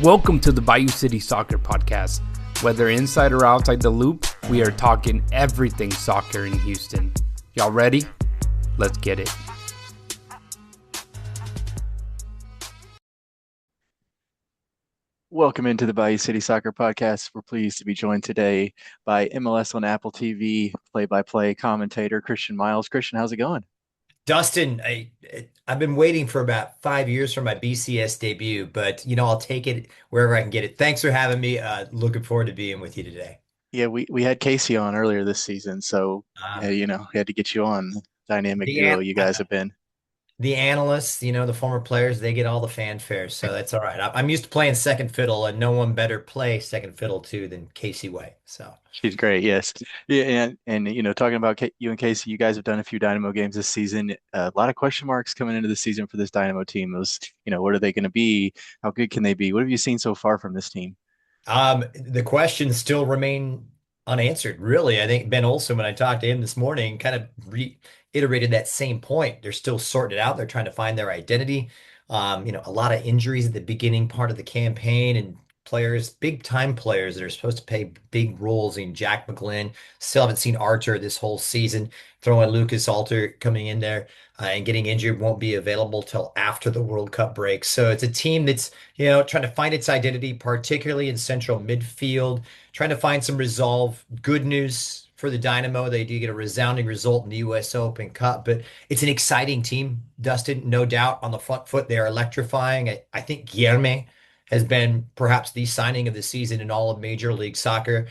Welcome to the Bayou City Soccer Podcast. Whether inside or outside the loop, we are talking everything soccer in Houston. Y'all ready? Let's get it. Welcome into the Bayou City Soccer Podcast. We're pleased to be joined today by MLS on Apple TV play-by-play commentator Christian Miles. Christian, how's it going? Dustyn, I've been waiting for about 5 years for my BCS debut, but I'll take it wherever I can get it. Thanks for having me. Looking forward to being with you today. Yeah, we had Casey on earlier this season, so Um, we had to get you on. Dynamic the duo you guys have been. the analysts, the former players, they get all the fanfare, so that's all right. I'm used to playing second fiddle, and no one better play second fiddle too than Casey Way. So She's great, yes. Yeah, and talking about you and Casey, you guys have done a few Dynamo games this season. A lot of question marks coming into the season for this Dynamo team. Those, what are they going to be? How good can they be? What have you seen so far from this team? the questions still remain unanswered, really. I think Ben Olsen, when I talked to him this morning, kind of reiterated that same point. They're still sorting it out. They're trying to find their identity. A lot of injuries at the beginning part of the campaign and players, big time players that are supposed to play big roles in Jack McGlynn. Still haven't seen Artur this whole season. Throwing Lucas Halter coming in there and getting injured won't be available till after the World Cup break. So it's a team that's, trying to find its identity, particularly in central midfield, trying to find some resolve. Good news for the Dynamo. They do get a resounding result in the US Open Cup, but it's an exciting team, Dustyn, no doubt. On the front foot, they're electrifying. I think Guilherme has been perhaps the signing of the season in all of Major League Soccer.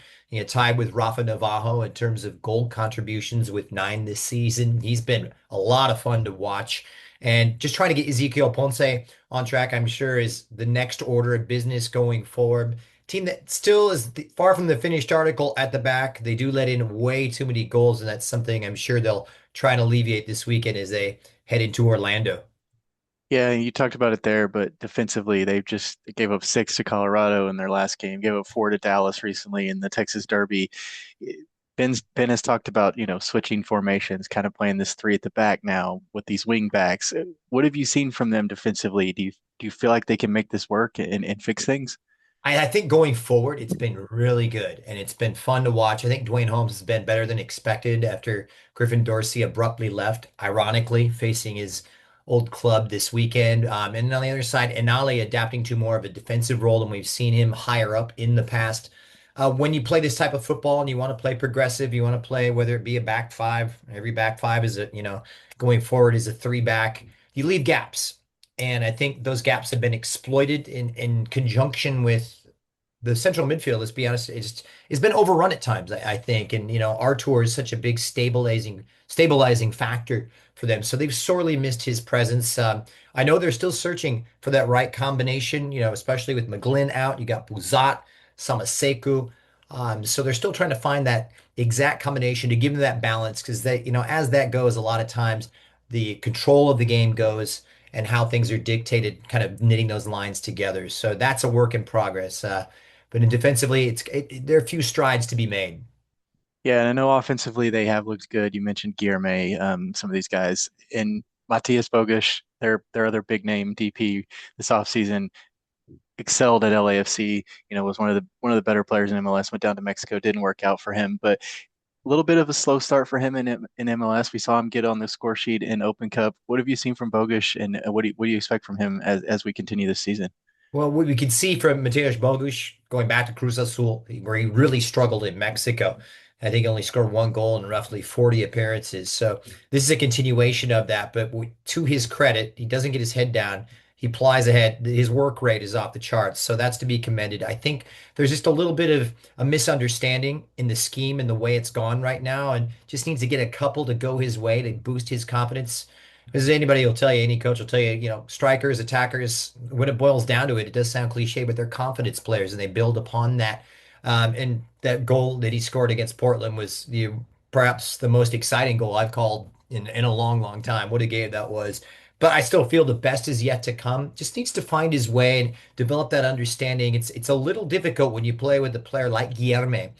Tied with Rafa Navarro in terms of goal contributions with 9 this season. He's been a lot of fun to watch. And just trying to get Ezequiel Ponce on track, I'm sure, is the next order of business going forward. Team that still is far from the finished article at the back. They do let in way too many goals, and that's something I'm sure they'll try and alleviate this weekend as they head into Orlando. Yeah, you talked about it there, but defensively, they gave up 6 to Colorado in their last game, gave up 4 to Dallas recently in the Texas Derby. Ben has talked about, switching formations, kind of playing this three at the back now with these wing backs. What have you seen from them defensively? Do you feel like they can make this work and fix things? I think going forward, it's been really good and it's been fun to watch. I think Dwayne Holmes has been better than expected after Griffin Dorsey abruptly left, ironically, facing his old club this weekend. And on the other side, Inali adapting to more of a defensive role than we've seen him higher up in the past. When you play this type of football and you want to play progressive, you want to play whether it be a back five, every back five is going forward is a three back. You leave gaps. And I think those gaps have been exploited in conjunction with the central midfield. Let's be honest, it's been overrun at times, I think. And Artur is such a big stabilizing factor for them. So they've sorely missed his presence. I know they're still searching for that right combination, especially with McGlynn out. You got Buzat, Samaseku. So they're still trying to find that exact combination to give them that balance because as that goes, a lot of times the control of the game goes and how things are dictated, kind of knitting those lines together. So that's a work in progress. But in defensively, there are a few strides to be made. Yeah, and I know offensively they have looked good. You mentioned Guilherme, some of these guys, and Matthias Bogusz, their other big name DP this offseason, excelled at LAFC. Was one of the better players in MLS. Went down to Mexico, didn't work out for him, but a little bit of a slow start for him in MLS. We saw him get on the score sheet in Open Cup. What have you seen from Bogusz, and what do you expect from him as we continue this season? Well, what we can see from Mateusz Bogusz going back to Cruz Azul, where he really struggled in Mexico. I think he only scored 1 goal in roughly 40 appearances. So this is a continuation of that. But to his credit, he doesn't get his head down. He plies ahead. His work rate is off the charts. So that's to be commended. I think there's just a little bit of a misunderstanding in the scheme and the way it's gone right now, and just needs to get a couple to go his way to boost his confidence. As anybody will tell you, any coach will tell you, strikers, attackers, when it boils down to it, it does sound cliche, but they're confidence players and they build upon that. And that goal that he scored against Portland was perhaps the most exciting goal I've called in a long, long time. What a game that was. But I still feel the best is yet to come. Just needs to find his way and develop that understanding. It's a little difficult when you play with a player like Guilherme,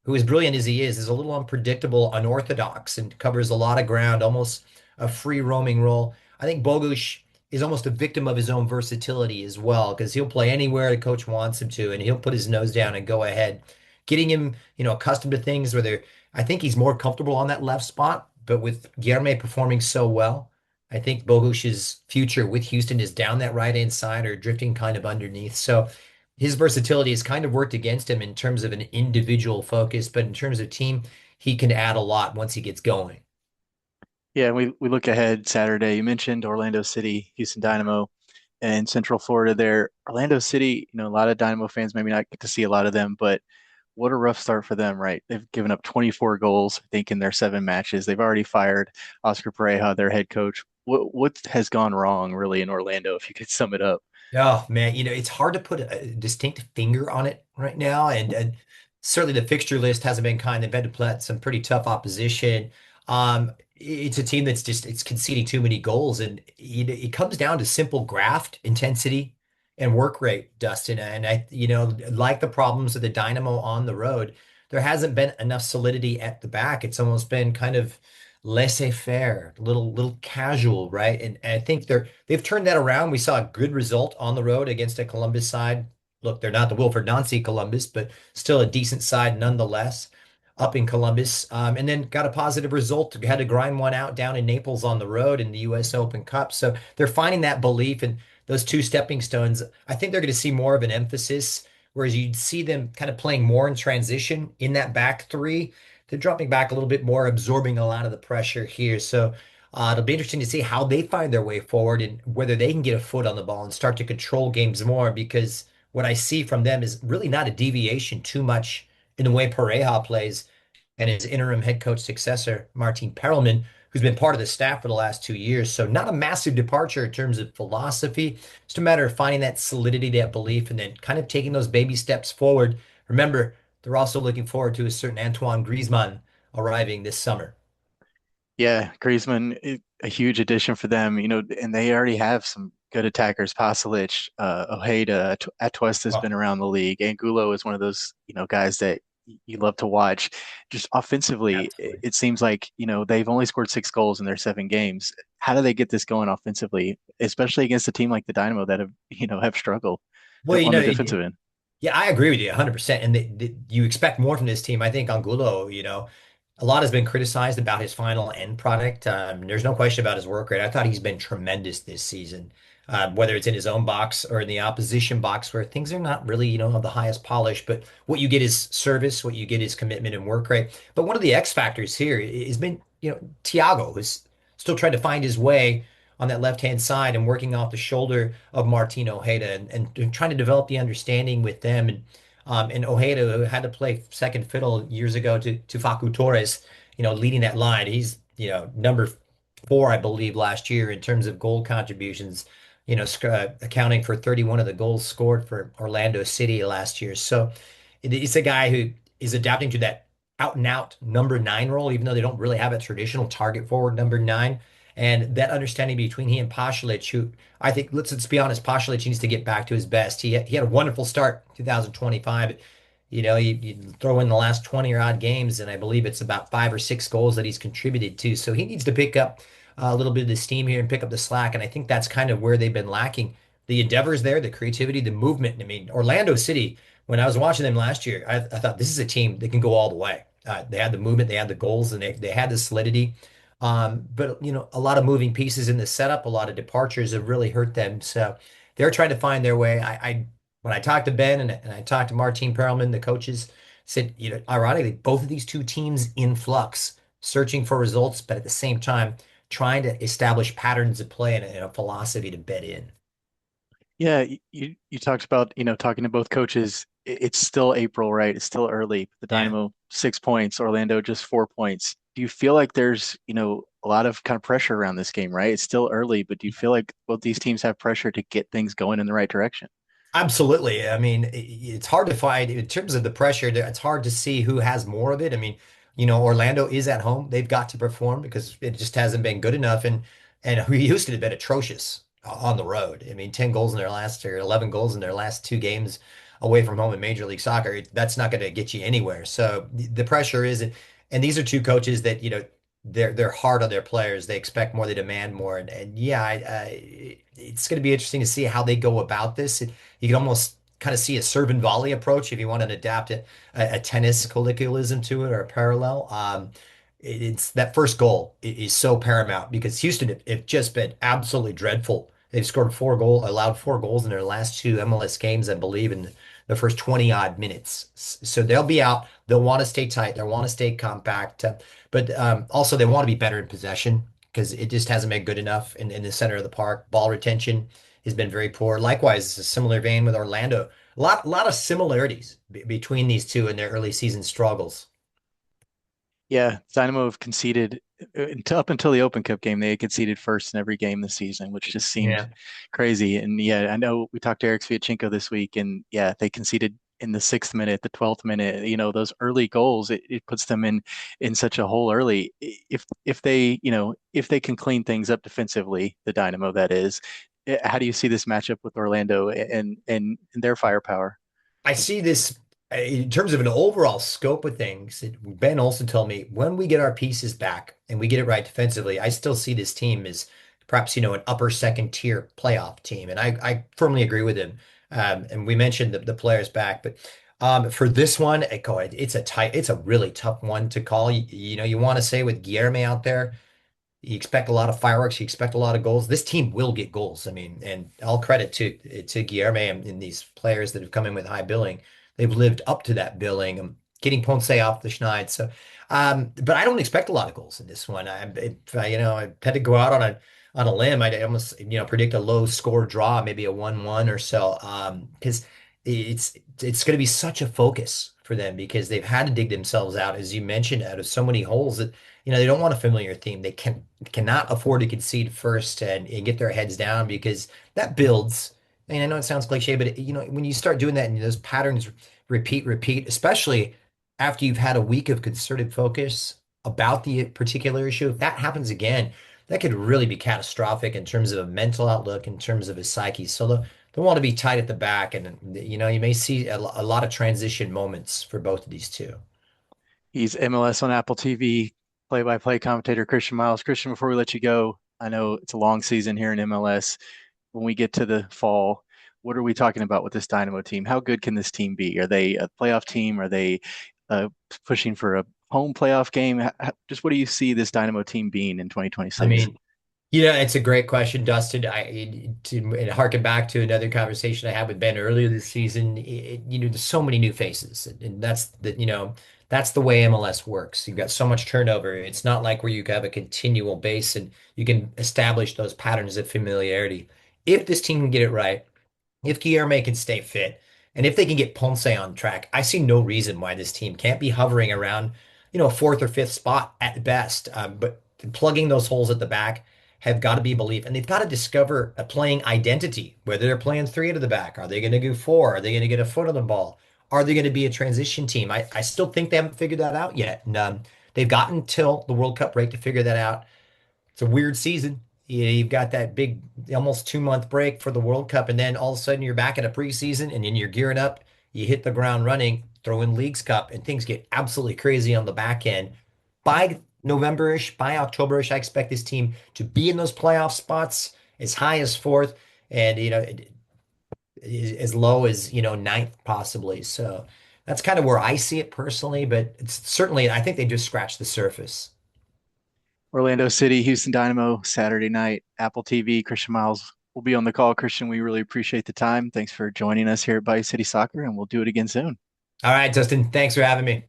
who is brilliant as he is a little unpredictable, unorthodox, and covers a lot of ground, almost a free roaming role. I think Bogusz is almost a victim of his own versatility as well, because he'll play anywhere the coach wants him to, and he'll put his nose down and go ahead, getting him, accustomed to things where I think he's more comfortable on that left spot, but with Guilherme performing so well, I think Bogusz's future with Houston is down that right-hand side or drifting kind of underneath. So his versatility has kind of worked against him in terms of an individual focus, but in terms of team, he can add a lot once he gets going. Yeah, we look ahead Saturday. You mentioned Orlando City, Houston Dynamo, and Central Florida there. Orlando City, a lot of Dynamo fans maybe not get to see a lot of them, but what a rough start for them, right? They've given up 24 goals, I think, in their 7 matches. They've already fired Oscar Pareja, their head coach. What has gone wrong really in Orlando, if you could sum it up? Oh man, it's hard to put a distinct finger on it right now, and certainly the fixture list hasn't been kind. They've had to play some pretty tough opposition. It's a team that's just it's conceding too many goals, and it comes down to simple graft, intensity, and work rate, Dustin. And like the problems of the Dynamo on the road, there hasn't been enough solidity at the back. It's almost been kind of laissez-faire, little casual, right? And I think they've turned that around. We saw a good result on the road against a Columbus side. Look, they're not the Wilfred Nancy Columbus, but still a decent side nonetheless up in Columbus. And then got a positive result. Had to grind one out down in Naples on the road in the U.S. Open Cup. So they're finding that belief and those two stepping stones. I think they're going to see more of an emphasis, whereas you'd see them kind of playing more in transition in that back three. They're dropping back a little bit more, absorbing a lot of the pressure here. So it'll be interesting to see how they find their way forward and whether they can get a foot on the ball and start to control games more. Because what I see from them is really not a deviation too much in the way Pareja plays and his interim head coach successor, Martin Perelman, who's been part of the staff for the last 2 years. So not a massive departure in terms of philosophy. Just a matter of finding that solidity, that belief, and then kind of taking those baby steps forward. Remember, they're also looking forward to a certain Antoine Griezmann arriving this summer. Yeah, Griezmann, a huge addition for them, and they already have some good attackers. Pasalic, Ojeda, Atuesta's Oh, been around the league. Angulo is one of those, guys that you love to watch. Just offensively, absolutely. it seems like, they've only scored 6 goals in their 7 games. How do they get this going offensively, especially against a team like the Dynamo that have struggled Well, on the defensive end? yeah, I agree with you 100%. And you expect more from this team. I think Angulo, a lot has been criticized about his final end product. There's no question about his work rate. I thought he's been tremendous this season, whether it's in his own box or in the opposition box, where things are not really, of the highest polish. But what you get is service, what you get is commitment and work rate. But one of the X factors here has been, Thiago, who's still trying to find his way on that left-hand side and working off the shoulder of Martin Ojeda and trying to develop the understanding with them. And Ojeda, who had to play second fiddle years ago to Facu Torres, leading that line. He's, number 4, I believe, last year in terms of goal contributions, accounting for 31 of the goals scored for Orlando City last year. So it's a guy who is adapting to that out and out number 9 role, even though they don't really have a traditional target forward number 9. And that understanding between he and Pasalic, who I think, let's be honest, Pasalic needs to get back to his best. He had a wonderful start 2025. You throw in the last 20 or odd games, and I believe it's about 5 or 6 goals that he's contributed to. So he needs to pick up a little bit of the steam here and pick up the slack. And I think that's kind of where they've been lacking. The endeavors there, the creativity, the movement. I mean, Orlando City, when I was watching them last year, I thought this is a team that can go all the way. They had the movement, they had the goals, and they had the solidity. But a lot of moving pieces in the setup, a lot of departures have really hurt them. So they're trying to find their way. When I talked to Ben and I talked to Martin Perelman, the coaches said, ironically, both of these two teams in flux, searching for results, but at the same time trying to establish patterns of play and a philosophy to bed in. Yeah, you talked about, talking to both coaches. It's still April, right? It's still early. The Yeah. Dynamo 6 points, Orlando just 4 points. Do you feel like there's, a lot of kind of pressure around this game, right? It's still early, but do you feel like both these teams have pressure to get things going in the right direction? Absolutely. I mean, it's hard to find in terms of the pressure. It's hard to see who has more of it. I mean, Orlando is at home. They've got to perform because it just hasn't been good enough. And Houston have been atrocious on the road. I mean, 10 goals in their last or 11 goals in their last 2 games away from home in Major League Soccer. That's not going to get you anywhere. So the pressure is, and these are two coaches that, they're hard on their players. They expect more, they demand more. And yeah, it's going to be interesting to see how they go about this. You can almost kind of see a serve and volley approach if you want to adapt a tennis colloquialism to it or a parallel. It's that first goal is so paramount because Houston have just been absolutely dreadful. They've scored allowed 4 goals in their last 2 MLS games, I believe, in the first 20 odd minutes. So they'll be out. They'll want to stay tight. They'll want to stay compact. But also, they want to be better in possession because it just hasn't been good enough in the center of the park. Ball retention has been very poor. Likewise, it's a similar vein with Orlando. A lot of similarities between these two in their early season struggles. Yeah, Dynamo have conceded up until the Open Cup game. They had conceded first in every game this season, which just seemed Yeah. crazy. And yeah, I know we talked to Eric Sviatchenko this week, and yeah, they conceded in the 6th minute, the 12th minute. Those early goals, it puts them in such a hole early. If they if they can clean things up defensively, the Dynamo that is, how do you see this matchup with Orlando and their firepower? I see this in terms of an overall scope of things. Ben also told me when we get our pieces back and we get it right defensively, I still see this team as perhaps, an upper second tier playoff team. And I firmly agree with him. And we mentioned the players back, but for this one, it's a really tough one to call. You want to say with Guilherme out there, you expect a lot of fireworks. You expect a lot of goals. This team will get goals. I mean, and all credit to Guilherme and these players that have come in with high billing. They've lived up to that billing. Getting Ponce off the schneid. So, but I don't expect a lot of goals in this one. I had to go out on a limb. I almost predict a low score draw, maybe a 1-1 or so. Because it's going to be such a focus for them because they've had to dig themselves out, as you mentioned, out of so many holes that they don't want a familiar theme. They cannot afford to concede first and get their heads down because that builds. And I know it sounds cliche, but when you start doing that and those patterns repeat, especially after you've had a week of concerted focus about the particular issue, if that happens again, that could really be catastrophic in terms of a mental outlook, in terms of a psyche. So they'll want to be tight at the back, and you may see a lot of transition moments for both of these two. He's MLS on Apple TV play-by-play commentator Christian Miles. Christian, before we let you go, I know it's a long season here in MLS. When we get to the fall, what are we talking about with this Dynamo team? How good can this team be? Are they a playoff team? Are they pushing for a home playoff game? Just what do you see this Dynamo team being in 2026? I mean, it's a great question, Dustin. To harken back to another conversation I had with Ben earlier this season. There's so many new faces, and that's the way MLS works. You've got so much turnover. It's not like where you have a continual base and you can establish those patterns of familiarity. If this team can get it right, if Guilherme can stay fit, and if they can get Ponce on track, I see no reason why this team can't be hovering around, a fourth or fifth spot at best. But plugging those holes at the back have got to be belief, and they've got to discover a playing identity. Whether they're playing three to the back, are they going to go four? Are they going to get a foot on the ball? Are they going to be a transition team? I still think they haven't figured that out yet, and they've gotten till the World Cup break to figure that out. It's a weird season. You've got that big, almost 2 month break for the World Cup, and then all of a sudden you're back in a preseason, and then you're gearing up. You hit the ground running, throw in Leagues Cup, and things get absolutely crazy on the back end. By November-ish, by October-ish, I expect this team to be in those playoff spots as high as fourth, and as low as ninth possibly. So that's kind of where I see it personally, but it's certainly I think they just scratched the surface. Orlando City, Houston Dynamo, Saturday night, Apple TV. Christian Miles will be on the call. Christian, we really appreciate the time. Thanks for joining us here at Bayou City Soccer, and we'll do it again soon. All right, Dustin, thanks for having me.